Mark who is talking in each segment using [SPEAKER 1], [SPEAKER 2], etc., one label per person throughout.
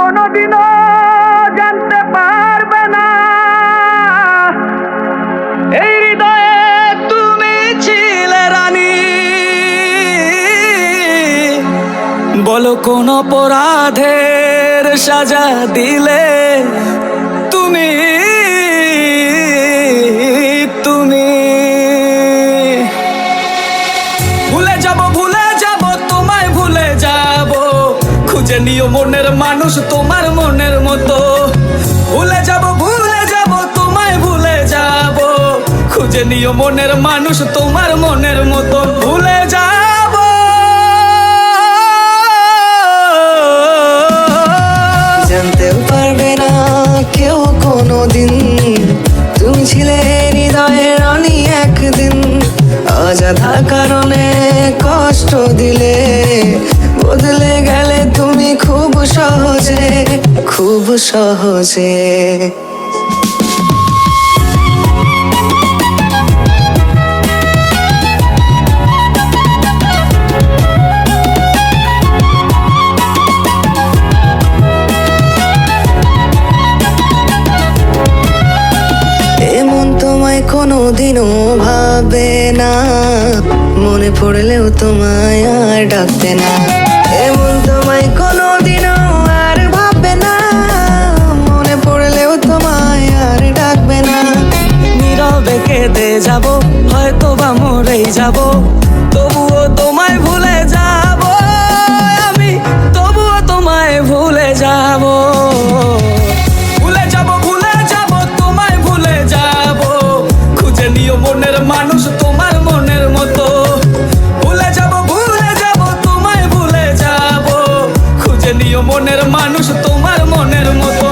[SPEAKER 1] কোনোদিনও জানতে পারবে না এই হৃদয়ে তুমি ছিলে রানী। বলো কোন অপরাধের সাজা দিলে তুমি তুমি ভুলে যাব তোমায় ভুলে যাব, খুঁজে নিও মনের মানুষ তোমার মনের মতো। ভুলে যাব তোমায় ভুলে যাব, খুঁজে নিও মনের মানুষ তোমার মনের মতো। ভুলে যাব
[SPEAKER 2] জানতেও পারবে না কেউ কোনোদিন তুমি ছিলে হৃদয়ের রানী একদিন। অযথা কারণে কষ্ট দিলে বদলে গেলে তুমি খুব সহজে, খুব সহজে। কোনোদিনও ভাবে না, মনে পড়লেও তোমায় আর ডাকবে না। এমন তোমায় কোনোদিনও আর ভাববে না, মনে পড়লেও তোমায় আর ডাকবে না।
[SPEAKER 1] নীরবে কেঁদে যাব, হয়তো বা মরেই যাব, তবুও তোমায় ভুলে যাব আমি, তবুও তোমায় ভুলে যাব। তোমায় ভুলে যাব, খুঁজে নিও মনের মানুষ তোমার মনের মতো। ভুলে যাব তোমায় ভুলে যাব, খুঁজে নিও মনের মানুষ তোমার মনের মতো।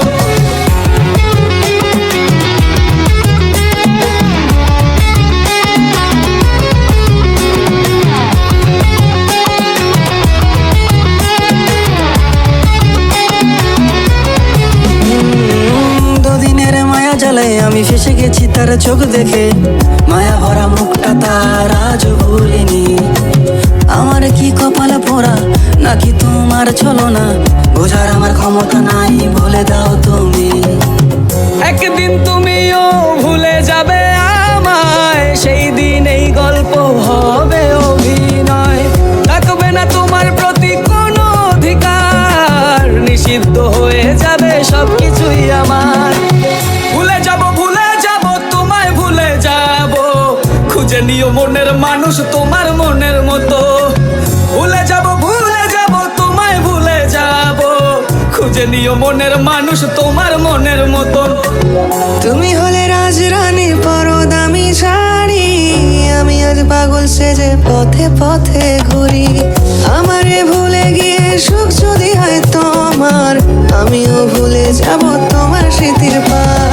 [SPEAKER 1] জালে আমি ফেসে গেছি তার চোখ দেখে, মায়া ভরা মুখটা তার আজ ভুলিনি। আমার কি কপাল পোড়া নাকি তোমার চলো না, বোঝার আমার ক্ষমতা নাই, বলে দাও তুমি। একদিন তুমিও ভুলে যাবে আমায়, সেই দিন এই গল্প হবে অভিনয়। থাকবে না তোমার প্রতি কোনো অধিকার, নিষিদ্ধ হয়ে যাবে সবকিছুই আমার। ভুলে যাব তোমায় ভুলে যাব, খুঁজে নিও মনের মানুষ তোমার মনের মতো। ভুলে যাব তোমায় ভুলে যাব, খুঁজে নিও মনের মানুষ তোমার মনের মতো।
[SPEAKER 2] তুমি হলে রাজরানী পরো দামি শাড়ি, আমি আজ পাগল সেজে পথে পথে ঘুরি। আমারে ভুলে গিয়ে সুখ যদি হয় তোমার, আমিও ভুলে যাব তোমার স্মৃতির পার।